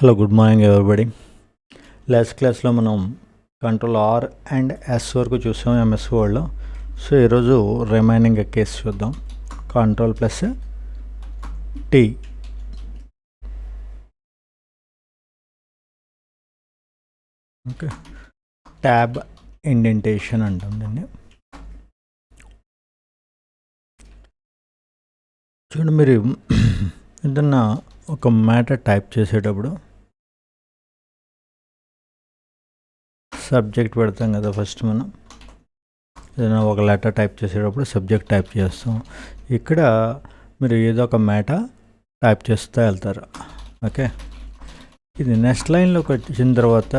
Hello, good morning everybody. Last క్లాస్లో మనం control R and S వరకు చూసాం ఎంఎస్ వర్డ్లో. సో ఈరోజు రిమైనింగ్ కేసు చూద్దాం. Control plus T. Okay, tab indentation అంటాం దీన్ని. చూడండి, మీరు ఏదన్నా ఒక మ్యాటర్ టైప్ చేసేటప్పుడు సబ్జెక్ట్ పెడతాం కదా. ఫస్ట్ మనం ఏదైనా ఒక లెటర్ టైప్ చేసేటప్పుడు సబ్జెక్ట్ టైప్ చేస్తాం. ఇక్కడ మీరు ఏదో ఒక మ్యాటర్ టైప్ చేస్తూ వెళ్తారు. ఓకే, ఇది నెక్స్ట్ లైన్లోకి వచ్చిన తర్వాత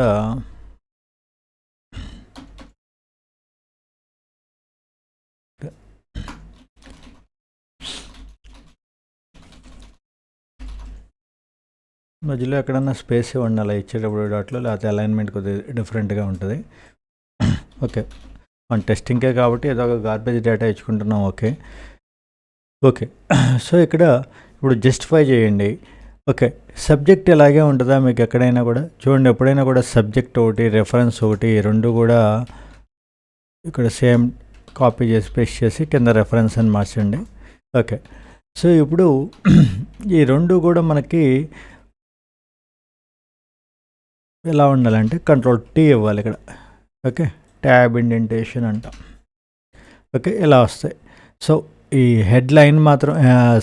మధ్యలో ఎక్కడన్నా స్పేస్ ఇవ్వండి అలా ఇచ్చేటప్పుడు డాట్లో, లేకపోతే అలైన్మెంట్ కొద్దిగా డిఫరెంట్గా ఉంటుంది. ఓకే, మన టెస్టింగ్కే కాబట్టి ఏదో ఒక గార్బేజ్ డేటా ఇచ్చుకుంటున్నాం. ఓకే ఓకే సో ఇక్కడ ఇప్పుడు జస్టిఫై చేయండి. ఓకే, సబ్జెక్ట్ ఇలాగే ఉంటుందా మీకు ఎక్కడైనా కూడా? చూడండి, ఎప్పుడైనా కూడా సబ్జెక్ట్ ఒకటి, రెఫరెన్స్ ఒకటి, రెండు కూడా ఇక్కడ సేమ్ కాపీ చేసి పేస్ట్ చేసి కింద రెఫరెన్స్ అని మార్చండి. ఓకే, సో ఇప్పుడు ఈ రెండు కూడా మనకి ఎలా ఉండాలంటే కంట్రోల్ టీ ఇవ్వాలి ఇక్కడ. ఓకే, ట్యాబ్ ఇండెంటేషన్ అంటాం. ఓకే, ఇలా వస్తాయి. సో ఈ హెడ్ లైన్ మాత్రం,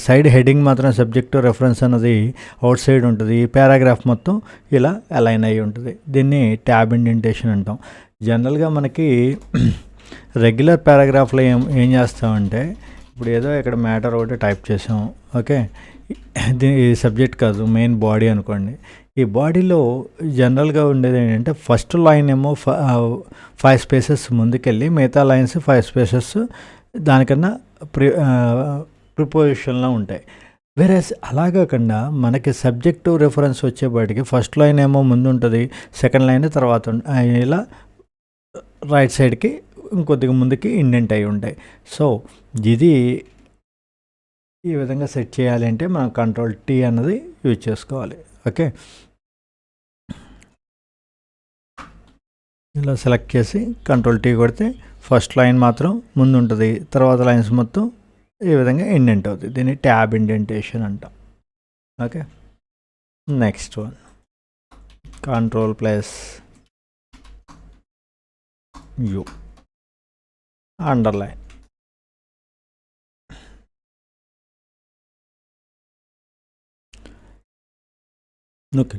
సైడ్ హెడ్డింగ్ మాత్రం సబ్జెక్టు రెఫరెన్స్ అన్నది అవుట్ సైడ్ ఉంటుంది. ఈ పారాగ్రాఫ్ మొత్తం ఇలా అలైన్ అయ్యి ఉంటుంది. దీన్ని ట్యాబ్ ఇండెంటేషన్ అంటాం. జనరల్గా మనకి రెగ్యులర్ పారాగ్రాఫ్లో ఏం చేస్తామంటే, ఇప్పుడు ఏదో ఇక్కడ మ్యాటర్ ఒకటి టైప్ చేసాం. ఓకే, ఇది సబ్జెక్ట్ కాదు, మెయిన్ బాడీ అనుకోండి. ఈ బాడీలో జనరల్గా ఉండేది ఏంటంటే, ఫస్ట్ లైన్ ఏమో 5 స్పేసెస్ ముందుకెళ్ళి, మిగతా లైన్స్ 5 స్పేసెస్ దానికన్నా ప్రిపోజిషన్లో ఉంటాయి. వేరే అలా కాకుండా మనకి సబ్జెక్టు రెఫరెన్స్ వచ్చేపాటికి ఫస్ట్ లైన్ ఏమో ముందు ఉంటుంది, సెకండ్ లైన్ తర్వాత ఇలా రైట్ సైడ్కి ఇంకొద్దిగా ముందుకి ఇండెంట్ అయి ఉంటాయి. సో ఇది ఈ విధంగా సెట్ చేయాలి అంటే మనం కంట్రోల్ టీ అన్నది యూజ్ చేసుకోవాలి. ఓకే, ఇలా సెలెక్ట్ చేసి కంట్రోల్ టీ కొడితే ఫస్ట్ లైన్ మాత్రం ముందు ఉంటుంది, తర్వాత లైన్స్ మొత్తం ఈ విధంగా ఇండెంట్ అవుతుంది. దీన్ని ట్యాబ్ ఇండెంటేషన్ అంటాం. Okay, next one control plus you, underline. Okay,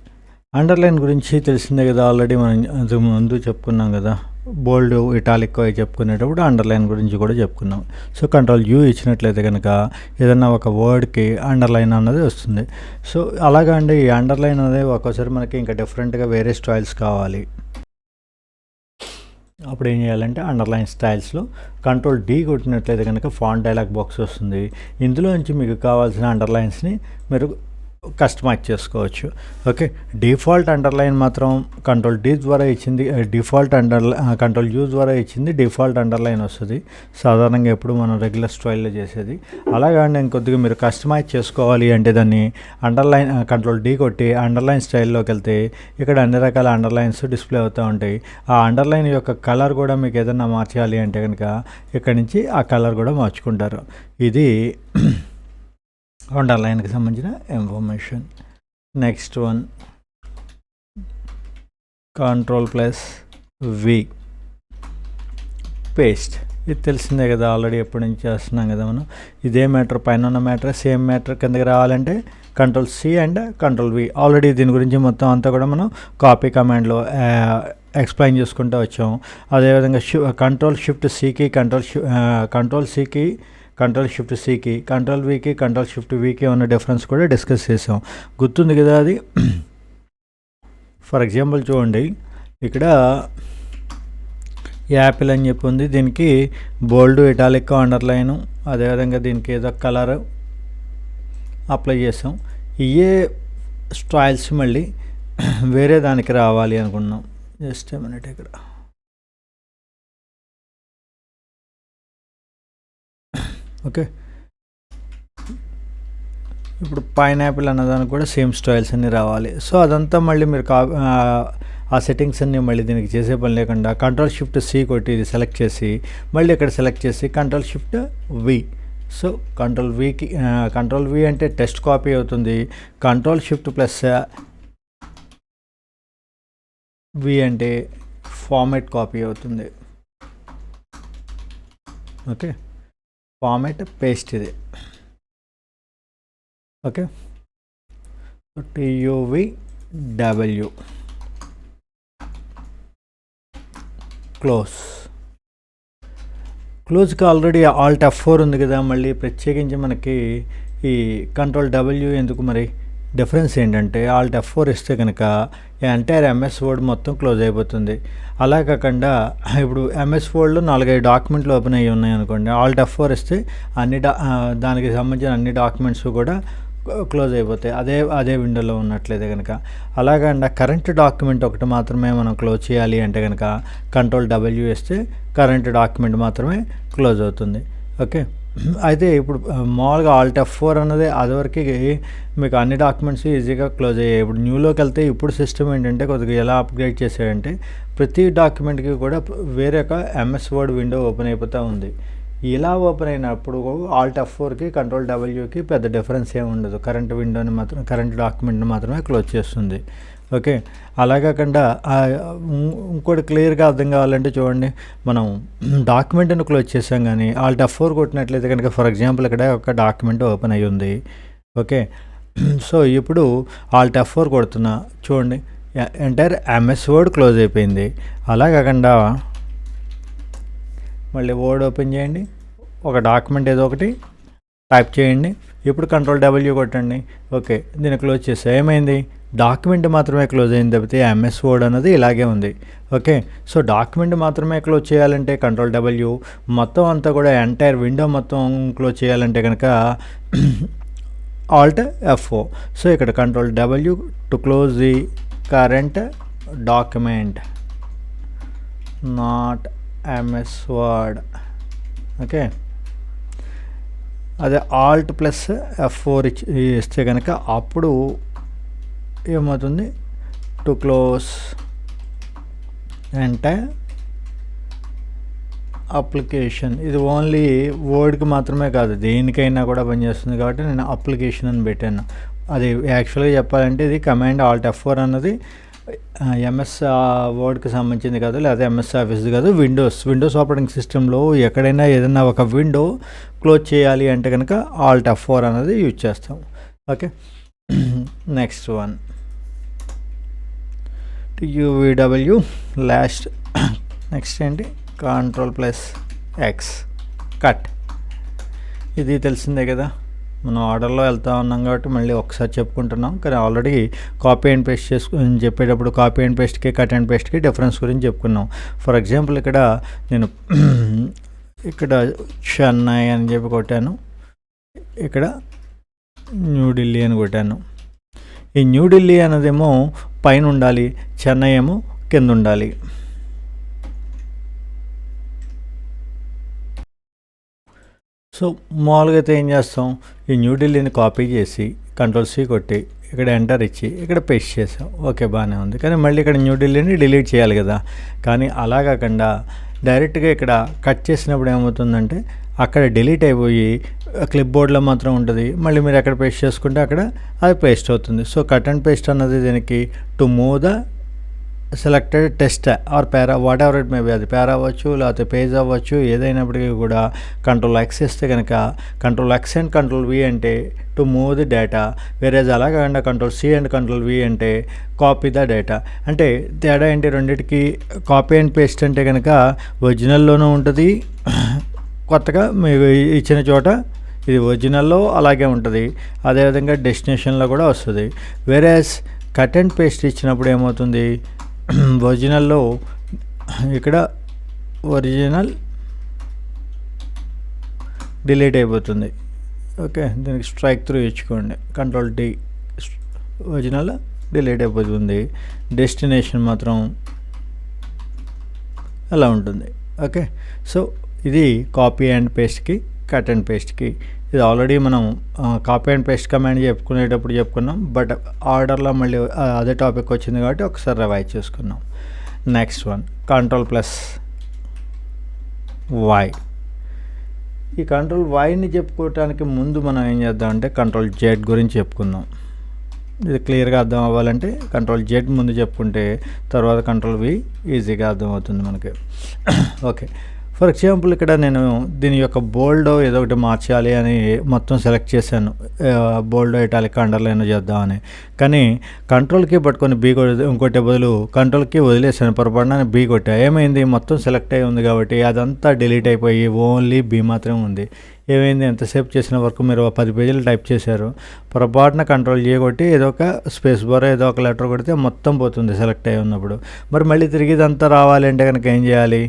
underline గురించి తెలిసిందే కదా, ఆల్రెడీ మనం అది ముందు చెప్పుకున్నాం కదా. బోల్డ్, ఇటాలిక్ అవి చెప్పుకునేటప్పుడు అండర్లైన్ గురించి కూడా చెప్పుకున్నాం. సో కంట్రోల్ యూ ఇచ్చినట్లయితే కనుక ఏదన్నా ఒక వర్డ్కి అండర్లైన్ అన్నది వస్తుంది. సో అలాగా అండి, ఈ అండర్లైన్ అనేది ఒక్కోసారి మనకి ఇంకా డిఫరెంట్గా వేరే స్టైల్స్ కావాలి. అప్పుడు ఏం చేయాలంటే అండర్లైన్ స్టైల్స్లో కంట్రోల్ డి కొట్టినట్లయితే కనుక ఫాంట్ డైలాగ్ బాక్స్ వస్తుంది. ఇందులో నుంచి మీకు కావాల్సిన అండర్లైన్స్ని మీరు కస్టమైజ్ చేసుకోవచ్చు. ఓకే, డిఫాల్ట్ అండర్లైన్ మాత్రం కంట్రోల్ డి ద్వారా ఇచ్చింది, కంట్రోల్ యూ ద్వారా ఇచ్చింది డిఫాల్ట్ అండర్లైన్ వస్తుంది. సాధారణంగా ఎప్పుడు మనం రెగ్యులర్ స్టైల్లో చేసేది. అలాగండి, ఇంకొద్దిగా మీరు కస్టమైజ్ చేసుకోవాలి అంటే దాన్ని అండర్లైన్ కంట్రోల్ డి కొట్టి అండర్లైన్ స్టైల్లోకి వెళ్తే ఇక్కడ అన్ని రకాల అండర్లైన్స్ డిస్ప్లే అవుతూ ఉంటాయి. ఆ అండర్లైన్ యొక్క కలర్ కూడా మీకు ఏదైనా మార్చాలి అంటే కనుక ఇక్కడి నుంచి ఆ కలర్ కూడా మార్చుకుంటారు. ఇది అండర్లైన్కి సంబంధించిన information. Next one control plus V, paste. ఇది తెలిసిందే కదా, ఆల్రెడీ ఎప్పటి నుంచి చేస్తున్నాం కదా మనం. ఇదే మ్యాటర్, పైన ఉన్న మ్యాటర్ సేమ్ మ్యాటర్ కిందకి రావాలంటే control C and control V. Already దీని గురించి మొత్తం అంతా కూడా మనం కాపీ కమాండ్లో ఎక్స్ప్లెయిన్ చేసుకుంటూ వచ్చాము. అదేవిధంగా కంట్రోల్ షిఫ్ట్ సికి, కంట్రోల్ సికి, కంట్రోల్ షిఫ్ట్ సికి, కంట్రోల్ వికి, కంట్రోల్ షిఫ్ట్ వికి ఉన్న డిఫరెన్స్ కూడా డిస్కస్ చేసాం. గుర్తుంది కదా అది. ఫర్ ఎగ్జాంపుల్ చూడండి, ఇక్కడ యాపిల్ అని చెప్పి ఉంది, దీనికి బోల్డ్, ఇటాలిక్, అండర్లైను, అదేవిధంగా దీనికి ఏదో కలర్ అప్లై చేసాం. ఇవే స్టైల్స్ మళ్ళీ వేరే దానికి రావాలి అనుకున్నాం. జస్ట్ ఏ మినిట్, ఇక్కడ ఓకే ఇప్పుడు పైనాపిల్ అన్నదానికి కూడా సేమ్ స్టైల్స్ అన్నీ రావాలి. సో అదంతా మళ్ళీ మీరు ఆ సెట్టింగ్స్ అన్నీ మళ్ళీ దీనికి చేసే పని లేకుండా Ctrl+Shift+C కొట్టి ఇది సెలెక్ట్ చేసి మళ్ళీ ఇక్కడ సెలెక్ట్ చేసి Ctrl+Shift+V. సో Ctrl+V అంటే టెస్ట్ కాపీ అవుతుంది. Ctrl+Shift+V అంటే ఫార్మాట్ కాపీ అవుతుంది. ఓకే, ఫార్మాట్ పేస్ట్ ఇది. ఓకే, TUVW క్లోజ్కి ఆల్రెడీ Alt F4 ఉంది కదా, మళ్ళీ ప్రత్యేకించి మనకి ఈ Ctrl+W ఎందుకు? మరి డిఫరెన్స్ ఏంటంటే Alt F4 ఇస్తే కనుక ఎంటైర్ MS వర్డ్ మొత్తం క్లోజ్ అయిపోతుంది. అలా కాకుండా ఇప్పుడు MS వర్డ్లో 4-5 డాక్యుమెంట్లు ఓపెన్ అయ్యి ఉన్నాయి అనుకోండి, Alt F4 ఇస్తే దానికి సంబంధించిన అన్ని డాక్యుమెంట్స్ కూడా క్లోజ్ అయిపోతాయి అదే విండోలో ఉన్నట్లయితే కనుక. అలాగంటే కరెంట్ డాక్యుమెంట్ ఒకటి మాత్రమే మనం క్లోజ్ చేయాలి అంటే కనుక Ctrl+W వేస్తే కరెంట్ డాక్యుమెంట్ మాత్రమే క్లోజ్ అవుతుంది. ఓకే, అయితే ఇప్పుడు మామూలుగా Alt F4 అన్నది అదివరకు మీకు అన్ని డాక్యుమెంట్స్ ఈజీగా క్లోజ్ అయ్యాయి. ఇప్పుడు న్యూలోకి వెళ్తే ఇప్పుడు సిస్టమ్ ఏంటంటే కొద్దిగా ఎలా అప్గ్రేడ్ చేశాడంటే ప్రతి డాక్యుమెంట్కి కూడా వేరే ఒక MS వర్డ్ విండో ఓపెన్ అయిపోతూ ఉంది. ఇలా ఓపెన్ అయినప్పుడు Alt F4కి Ctrl+Wకి పెద్ద డిఫరెన్స్ ఏమి ఉండదు. కరెంట్ డాక్యుమెంట్ని మాత్రమే క్లోజ్ చేస్తుంది. ఓకే, అలా కాకుండా ఇంకోటి క్లియర్గా అర్థం కావాలంటే చూడండి, మనం డాక్యుమెంట్ని క్లోజ్ చేసాం కానీ Alt F4 కొట్టినట్లయితే కనుక ఫర్ ఎగ్జాంపుల్ ఇక్కడ ఒక డాక్యుమెంట్ ఓపెన్ అయ్యి ఉంది. ఓకే, సో ఇప్పుడు Alt F4 కొడుతున్నా చూడండి, ఎంటైర్ MS వర్డ్ క్లోజ్ అయిపోయింది. అలా కాకుండా మళ్ళీ వర్డ్ ఓపెన్ చేయండి, ఒక డాక్యుమెంట్ ఏదో ఒకటి టైప్ చేయండి, ఇప్పుడు Ctrl+W కొట్టండి. ఓకే, దీన్ని క్లోజ్ చేస్తే ఏమైంది? డాక్యుమెంట్ మాత్రమే క్లోజ్ అయింది తప్పితే MS వర్డ్ అన్నది ఇలాగే ఉంది. ఓకే, సో డాక్యుమెంట్ మాత్రమే క్లోజ్ చేయాలంటే Ctrl+W, మొత్తం అంతా కూడా ఎంటైర్ విండో మొత్తం క్లోజ్ చేయాలంటే కనుక Alt F4. సో ఇక్కడ Ctrl+W to close the current document, not MS word. Okay, అదే Alt+F4 ఇస్తే కనుక అప్పుడు ఏమవుతుంది? To close entire application. ఇది ఓన్లీ వర్డ్కి మాత్రమే కాదు, దేనికైనా కూడా పనిచేస్తుంది కాబట్టి నేను అప్లికేషన్ అని పెట్టాను. అది యాక్చువల్గా చెప్పాలంటే ఇది కమాండ్ Alt F4 అన్నది MS వర్డ్కి సంబంధించింది కాదు, లేదా MS ఆఫీస్ది కాదు. విండోస్ ఆపరేటింగ్ సిస్టంలో ఎక్కడైనా ఏదైనా ఒక విండో క్లోజ్ చేయాలి అంటే కనుక Alt F4 అనేది యూజ్ చేస్తాం. Okay, next one TUVW last. Next ఏంటి? Ctrl+X cut. ఇది తెలిసిందే కదా, మనం ఆర్డర్లో వెళ్తూ ఉన్నాం కాబట్టి మళ్ళీ ఒకసారి చెప్పుకుంటున్నాం. కానీ ఆల్రెడీ కాపీ అండ్ పేస్ట్ చేసుకుని చెప్పేటప్పుడు కాపీ అండ్ పేస్ట్కి కట్ అండ్ పేస్ట్కి డిఫరెన్స్ గురించి చెప్పుకున్నాం. ఫర్ ఎగ్జాంపుల్ ఇక్కడ నేను చెన్నై అని చెప్పి కొట్టాను, ఇక్కడ న్యూఢిల్లీ అని కొట్టాను. ఈ న్యూఢిల్లీ అన్నదేమో పైన ఉండాలి, చెన్నై ఏమో కింద ఉండాలి. సో మామూలుగా అయితే ఏం చేస్తాం, ఈ న్యూఢిల్లీని కాపీ చేసి Ctrl+C కొట్టి ఇక్కడ ఎంటర్ ఇచ్చి ఇక్కడ పేస్ట్ చేసాం. ఓకే, బాగానే ఉంది. కానీ మళ్ళీ ఇక్కడ న్యూఢిల్లీని డిలీట్ చేయాలి కదా. కానీ అలా కాకుండా డైరెక్ట్గా ఇక్కడ కట్ చేసినప్పుడు ఏమవుతుందంటే అక్కడ డిలీట్ అయిపోయి క్లిప్ బోర్డ్లో మాత్రం ఉంటుంది. మళ్ళీ మీరు ఎక్కడ పేస్ట్ చేసుకుంటే అక్కడ అది పేస్ట్ అవుతుంది. సో కట్ అండ్ పేస్ట్ అన్నది దీనికి to move the selected text are para, what ever it may be, అది పారా అవ్వచ్చు లేకపోతే పేజ్ అవ్వచ్చు, ఏదైనప్పటికీ కూడా Ctrl+X ఇస్తే కనుక Ctrl+X అండ్ Ctrl+V అంటే టు మూవ్ ది డేటా, వేరేజ్ అలా కాకుండా Ctrl+C అండ్ Ctrl+V అంటే కాపీ ద డేటా. అంటే తేడా ఏంటి రెండింటికి? కాపీ అండ్ పేస్ట్ అంటే కనుక ఒరిజినల్లోనూ ఉంటుంది, కొత్తగా మీకు ఇచ్చిన చోట ఇది ఒరిజినల్లో అలాగే ఉంటుంది, అదేవిధంగా డెస్టినేషన్లో కూడా వస్తుంది. వేరేజ్ కట్ అండ్ పేస్ట్ ఇచ్చినప్పుడు ఏమవుతుంది, ఒరిజినల్లో ఇక్కడ ఒరిజినల్ డిలీట్ అయిపోతుంది. ఓకే, దీనికి స్ట్రైక్ త్రూ ఇచ్చుకోండి, Ctrl+D, ఒరిజినల్ డిలీట్ అయిపోతుంది, డెస్టినేషన్ మాత్రం అలా ఉంటుంది. ఓకే, సో ఇది కాపీ అండ్ పేస్ట్కి కట్ అండ్ పేస్ట్కి. ఇది ఆల్రెడీ మనం కాపీ అండ్ పేస్ట్ కమాండ్ చెప్పుకున్నాం, బట్ ఆర్డర్లో మళ్ళీ అదే టాపిక్ వచ్చింది కాబట్టి ఒకసారి రివైజ్ చేసుకున్నాం. Next one Ctrl+Y. ఈ Ctrl+Yని చెప్పుకోవటానికి ముందు మనం ఏం చేద్దామంటే Ctrl+Z గురించి చెప్పుకుందాం. ఇది క్లియర్గా అర్థం అవ్వాలంటే Ctrl+Z ముందు చెప్పుకుంటే తర్వాత Ctrl+V ఈజీగా అర్థమవుతుంది మనకి. ఓకే, ఫర్ ఎగ్జాంపుల్ ఇక్కడ నేను దీని యొక్క బోల్డ్ ఏదో ఒకటి మార్చాలి అని మొత్తం సెలెక్ట్ చేశాను, బోల్డ్ ఇటాలిక్ అండర్లైన్ చేద్దామని. కానీ కంట్రోల్కి పట్టుకొని బీ ఇంకొట్టే బదులు కంట్రోల్కి వదిలేసాను, పొరపాటున బీ కొట్టా. ఏమైంది, మొత్తం సెలెక్ట్ అయి ఉంది కాబట్టి అదంతా డిలీట్ అయిపోయి ఓన్లీ బీ మాత్రమే ఉంది. ఏమైంది, ఎంతసేపు చేసిన వరకు మీరు 10 పేజీలు టైప్ చేశారు, పొరపాటున కంట్రోల్ చేయగొట్టి ఏదో ఒక స్పేస్ బార్ ఏదో ఒక లెటర్ కొడితే మొత్తం పోతుంది సెలెక్ట్ అయి ఉన్నప్పుడు. మరి మళ్ళీ తిరిగి ఇదంతా రావాలి అంటే కనుక ఏం చేయాలి,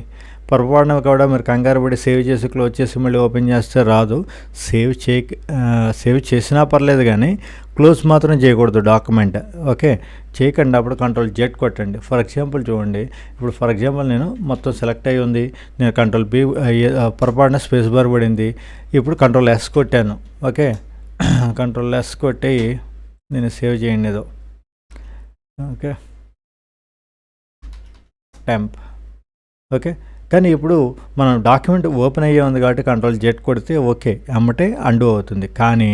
పొరపాటున కూడా మీరు కంగారు పడి సేవ్ చేసి క్లోజ్ చేసి మళ్ళీ ఓపెన్ చేస్తే రాదు. సేవ్ చేసినా పర్లేదు కానీ క్లోజ్ మాత్రం చేయకూడదు డాక్యుమెంట్. ఓకే, చేయకండి. అప్పుడు Ctrl+Z కొట్టండి. ఫర్ ఎగ్జాంపుల్ చూడండి, ఇప్పుడు ఫర్ ఎగ్జాంపుల్ నేను మొత్తం సెలెక్ట్ అయ్యి ఉంది, నేను Ctrl+B పొరపాటున స్పేస్ బార్ పడింది, ఇప్పుడు Ctrl+S కొట్టాను. ఓకే, Ctrl+S కొట్టి నేను సేవ్ చేయండి ఏదో. Okay, temp. ఓకే, కానీ ఇప్పుడు మనం డాక్యుమెంట్ ఓపెన్ అయ్యే ఉంది కాబట్టి Ctrl+Z కొడితే ఓకే అమ్మటే అండు అవుతుంది. కానీ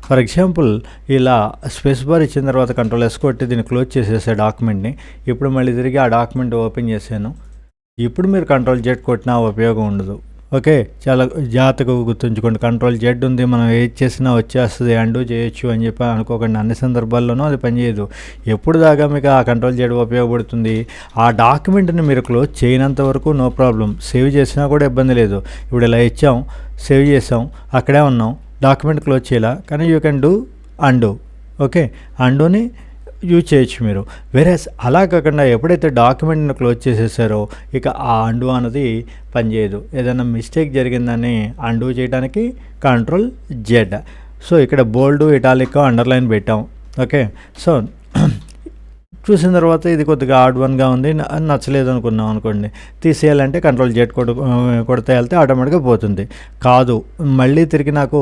ఫర్ ఎగ్జాంపుల్ ఇలా స్పేస్ బార్ ఇచ్చిన తర్వాత Ctrl+S కొట్టి దీన్ని క్లోజ్ చేసేసే డాక్యుమెంట్ని. ఇప్పుడు మళ్ళీ తిరిగి ఆ డాక్యుమెంట్ ఓపెన్ చేశాను. ఇప్పుడు మీరు Ctrl+Z కొట్టినా ఉపయోగం ఉండదు. ఓకే, చాలా జాగ్రత్తగా గుర్తుంచుకోండి. Ctrl+Z ఉంది, మనం ఏది చేసినా వచ్చేస్తుంది, అండూ చేయొచ్చు అని చెప్పి అనుకోకండి. అన్ని సందర్భాల్లోనూ అది పనిచేయదు. ఎప్పుడు దాకా మీకు ఆ Ctrl+Z ఉపయోగపడుతుంది, ఆ డాక్యుమెంట్ని మీరు క్లోజ్ చేయనంత వరకు నో ప్రాబ్లం. సేవ్ చేసినా కూడా ఇబ్బంది లేదు. ఇప్పుడు ఇలా ఇచ్చాం, సేవ్ చేసాం, అక్కడే ఉన్నాం, డాక్యుమెంట్ క్లోజ్ చేయాలా, కానీ you can do undo. Okay, అండూని యూజ్ చేయొచ్చు మీరు. వేరే అలా కాకుండా ఎప్పుడైతే డాక్యుమెంట్ని క్లోజ్ చేసేసారో ఇక ఆ అండు అన్నది పనిచేయదు. ఏదైనా మిస్టేక్ జరిగిందని అండు చేయడానికి Ctrl+Z. సో ఇక్కడ బోల్డ్ ఇటాలిక్ అండర్లైన్ పెట్టాం. ఓకే, సో చూసిన తర్వాత ఇది కొద్దిగా ఆడ్ వన్గా ఉంది, నచ్చలేదు అనుకున్నాం అనుకోండి, తీసేయాలంటే Ctrl+Z కొడితే వెళ్తే ఆటోమేటిక్గా పోతుంది. కాదు, మళ్ళీ తిరిగి నాకు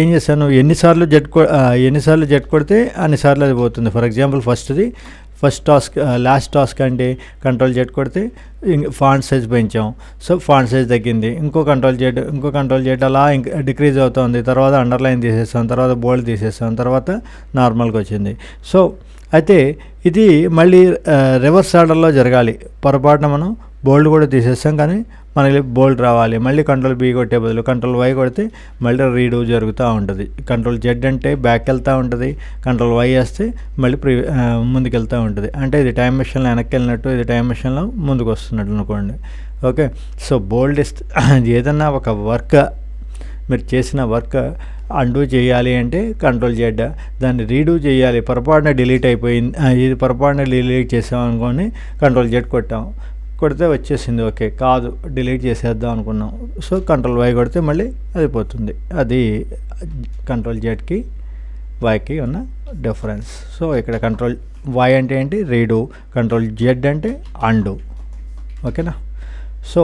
ఏం చేశాను, ఎన్నిసార్లు జెడ్ కొడితే అన్నిసార్లు అది పోతుంది. For example first task last task అంటే Ctrl+Z కొడితే ఫాంట్ సైజ్ పెంచాం, సో ఫాంట్ సైజ్ తగ్గింది. ఇంకో Ctrl+Z అలా డిక్రీజ్ అవుతుంది. తర్వాత అండర్లైన్ తీసేస్తాం, తర్వాత బోల్డ్ తీసేస్తాం, తర్వాత నార్మల్గా వచ్చింది. సో అయితే ఇది మళ్ళీ రివర్స్ ఆర్డర్లో జరగాలి. పొరపాటున మనం బోల్డ్ కూడా తీసేస్తాం, కానీ మనకి బోల్డ్ రావాలి. మళ్ళీ Ctrl+B కొట్టే బదులు Ctrl+Y కొడితే మళ్ళీ రీడూ జరుగుతూ ఉంటుంది. Ctrl+Z అంటే బ్యాక్ వెళ్తూ ఉంటుంది, Ctrl+Y వేస్తే మళ్ళీ ముందుకు వెళ్తూ ఉంటుంది. అంటే ఇది టైం మెషిన్లో వెనక్కి వెళ్ళినట్టు, ఇది టైం మెషిన్లో ముందుకు వస్తున్నట్టు అనుకోండి. ఓకే, సో బోల్డ్ ఏదన్నా ఒక వర్క్ మీరు చేసిన వర్క్ అండూ చేయాలి అంటే Ctrl+Z, దాన్ని రీడూ చేయాలి, పొరపాటున డిలీట్ అయిపోయింది, ఇది పొరపాటున డిలీట్ చేసాం అనుకోని Ctrl+Z కొడితే వచ్చేసింది. ఓకే, కాదు డిలీట్ చేసేద్దాం అనుకున్నాం, సో Ctrl+Y కొడితే మళ్ళీ అది పోతుంది. అది Ctrl+Zకి Yకి ఉన్న డిఫరెన్స్. సో ఇక్కడ Ctrl+Y అంటే ఏంటి, రీడూ, Ctrl+Z అంటే అండూ. ఓకేనా, సో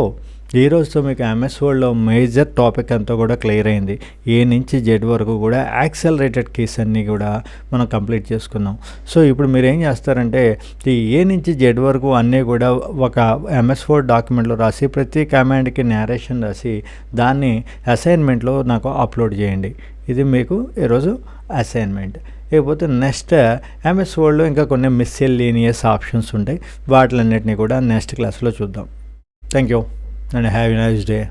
ఈరోజుతో మీకు MS Wordలో మేజర్ టాపిక్ అంతా కూడా క్లియర్ అయింది. A నుంచి Z వరకు కూడా యాక్సెలరేటెడ్ కీస్ అన్నీ కూడా మనం కంప్లీట్ చేసుకున్నాం. సో ఇప్పుడు మీరు ఏం చేస్తారంటే ఈ A నుంచి Z వరకు అన్నీ కూడా ఒక MS Word డాక్యుమెంట్లో రాసి ప్రతి కమాండ్కి నేరేషన్ రాసి దాన్ని అసైన్మెంట్లో నాకు అప్లోడ్ చేయండి. ఇది మీకు ఈరోజు అసైన్మెంట్. లేకపోతే నెక్స్ట్ MS Wordలో ఇంకా కొన్ని మిస్సెల్లేనియస్ ఆప్షన్స్ ఉంటాయి, వాటిలన్నిటినీ కూడా నెక్స్ట్ క్లాస్లో చూద్దాం. Thank you and have a nice day.